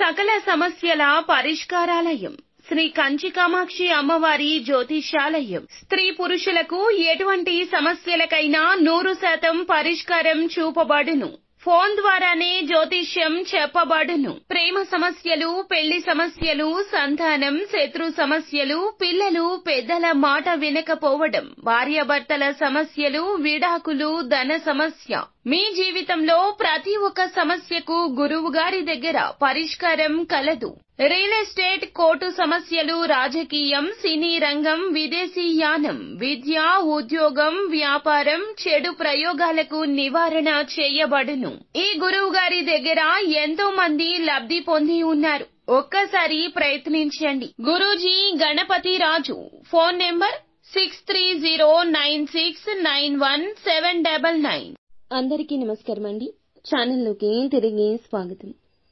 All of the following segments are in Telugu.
సకల సమస్యల పరిష్కారాలయం శ్రీ కంచి కామాక్షి అమ్మవారి జ్యోతిషాలయం. స్త్రీ పురుషులకు ఎటువంటి సమస్యలకైనా 100% పరిష్కారం చూపబడును. ఫోన్ ద్వారానే జ్యోతిష్యం చెప్పబడును. ప్రేమ సమస్యలు, పెళ్లి సమస్యలు, సంతానం, శత్రు సమస్యలు, పిల్లలు పెద్దల మాట వినకపోవడం, భార్యాభర్తల సమస్యలు, విడాకులు, ధన సమస్య. మీ జీవితంలో ప్రతి ఒక్క సమస్యకు గురువు గారి దగ్గర పరిష్కారం కలదు. రియల్ ఎస్టేట్, కోర్టు సమస్యలు, రాజకీయం, సినీ రంగం, విదేశీ యానం, విద్య, ఉద్యోగం, వ్యాపారం, చెడు ప్రయోగాలకు నివారణ చేయబడును. ఈ గురువు గారి దగ్గర ఎంతో మంది లబ్ధి పొంది ఉన్నారు. ఒక్కసారి ప్రయత్నించండి. గురూజీ గణపతి రాజు. Phone number 6309691799. అందరికీ నమస్కారం అండి. ఛానల్లోకి తిరిగి స్వాగతం.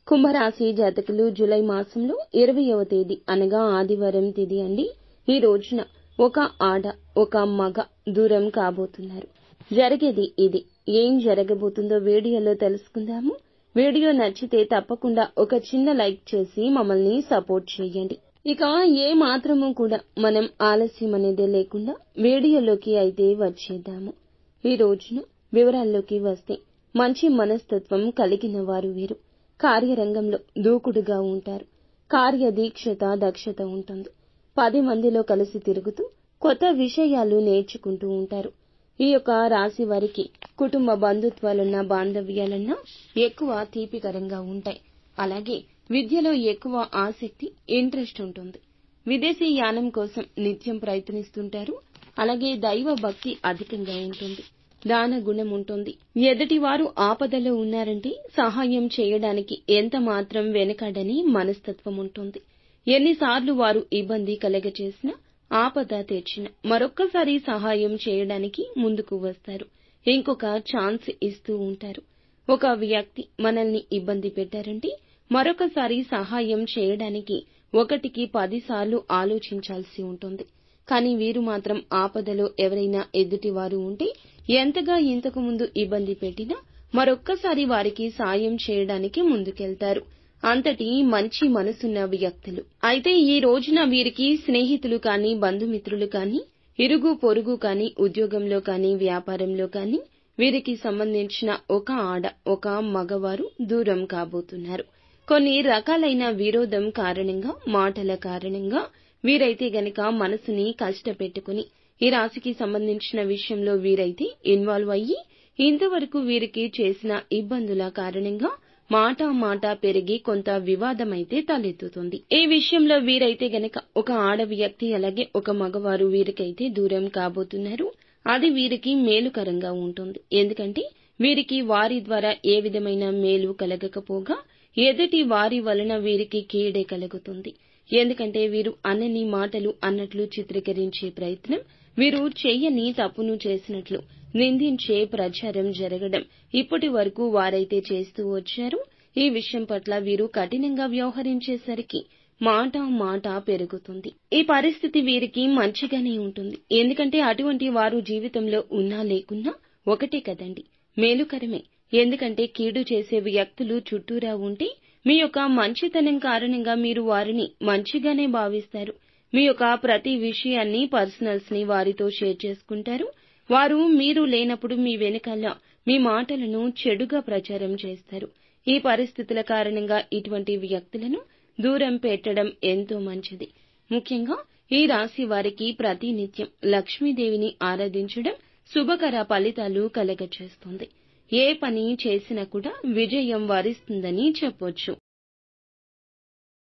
కుంభరాశి జాతకులు జూలై మాసంలో 20వ తేదీ అనగా ఆదివారం తేదీ అండి. ఈ రోజున ఒక ఆడ ఒక మగ దూరం కాబోతున్నారు. జరిగేది ఇది. ఏం జరగబోతుందో వీడియోలో తెలుసుకుందాము. వీడియో నచ్చితే తప్పకుండా ఒక చిన్న లైక్ చేసి మమ్మల్ని సపోర్ట్ చేయండి. ఇక ఏ మాత్రము కూడా మనం ఆలస్యం అనేదే లేకుండా వీడియోలోకి అయితే వచ్చేద్దాము. ఈ రోజున వివరాల్లోకి వస్తే మంచి మనస్తత్వం కలిగిన వారు వీరు. కార్యరంగంలో దూకుడుగా ఉంటారు. కార్యదీక్షత, దక్షత ఉంటుంది. 10 మందిలో కలిసి తిరుగుతూ కొత్త విషయాలు నేర్చుకుంటూ ఉంటారు. ఈ యొక్క రాశి వారికి కుటుంబ బంధుత్వాలన్నా బాంధవ్యాలన్నా ఎక్కువ తీపికరంగా ఉంటాయి. అలాగే విద్యలో ఎక్కువ ఆసక్తి, ఇంట్రెస్ట్ ఉంటుంది. విదేశీ యానం కోసం నిత్యం ప్రయత్నిస్తుంటారు. అలాగే దైవ భక్తి అధికంగా ఉంటుంది. దాన గుణం ఉంటుంది. ఎదుటివారు ఆపదలో ఉన్నారంటే సహాయం చేయడానికి ఎంత మాత్రం వెనకాడని మనస్తత్వం ఉంటుంది. ఎన్నిసార్లు వారు ఇబ్బంది కలగచేసినా, ఆపద తెచ్చినా మరొక్కసారి సహాయం చేయడానికి ముందుకు వస్తారు. ఇంకొక ఛాన్స్ ఇస్తూ ఉంటారు. ఒక వ్యక్తి మనల్ని ఇబ్బంది పెట్టారంటే మరొకసారి సహాయం చేయడానికి 1కి 10 సార్లు ఆలోచించాల్సి ఉంటుంది. కానీ వీరు మాత్రం ఆపదలో ఎవరైనా ఎదుటివారు ఉంటే ఎంతగా ఇంతకు ముందు ఇబ్బంది పెట్టినా మరొక్కసారి వారికి సాయం చేయడానికి ముందుకెళ్తారు. అంతటి మంచి మనసున్న వ్యక్తులు. అయితే ఈ రోజున వీరికి స్నేహితులు కానీ, బంధుమిత్రులు కానీ, ఇరుగు పొరుగు కానీ, ఉద్యోగంలో కానీ, వ్యాపారంలో కానీ వీరికి సంబంధించిన ఒక ఆడ ఒక మగవారు దూరం కాబోతున్నారు. కొన్ని రకాలైన విరోధం కారణంగా, మాటల కారణంగా వీరైతే గనక మనసుని కష్టపెట్టుకుని ఈ రాశికి సంబంధించిన విషయంలో వీరైతే ఇన్వాల్వ్ అయ్యి ఇంతవరకు వీరికి చేసిన ఇబ్బందుల కారణంగా మాట పెరిగి కొంత వివాదమైతే తలెత్తుతుంది. ఈ విషయంలో వీరైతే గనక ఒక ఆడ వ్యక్తి అలాగే ఒక మగవారు వీరికైతే దూరం కాబోతున్నారు. అది వీరికి మేలుకరంగా ఉంటుంది. ఎందుకంటే వీరికి వారి ద్వారా ఏ విధమైన మేలు కలగకపోగా ఎదుటి వారి వలన వీరికి కీడే కలుగుతుంది. ఎందుకంటే వీరు అన్నని మాటలు అన్నట్లు చిత్రీకరించే ప్రయత్నం, వీరు చెయ్యని తప్పును చేసినట్లు నిందించే ప్రచారం జరగడం ఇప్పటి వరకు వారైతే చేస్తూ వచ్చారు. ఈ విషయం పట్ల వీరు కఠినంగా వ్యవహరించేసరికి మాట పెరుగుతుంది. ఈ పరిస్థితి వీరికి మంచిగానే ఉంటుంది. ఎందుకంటే అటువంటి వారు జీవితంలో ఉన్నా లేకున్నా ఒకటే కదండి, మేలుకరమే. ఎందుకంటే కీడు చేసే వ్యక్తులు చుట్టూరా ఉంటే మీ యొక్క మంచితనం కారణంగా మీరు వారిని మంచిగానే భావిస్తారు. మీ యొక్క ప్రతి విషయాన్ని, పర్సనల్స్ ని వారితో షేర్ చేసుకుంటారు. వారు మీరు లేనప్పుడు మీ వెనకాల మీ మాటలను చెడుగా ప్రచారం చేస్తారు. ఈ పరిస్థితుల కారణంగా ఇటువంటి వ్యక్తులను దూరం పెట్టడం ఎంతో మంచిది. ముఖ్యంగా ఈ రాశి వారికి ప్రతినిత్యం లక్ష్మీదేవిని ఆరాధించడం శుభకర ఫలితాలు కలగచేస్తుంది. ఏ పని చేసినా కూడా విజయం వరిస్తుందని చెప్పొచ్చు.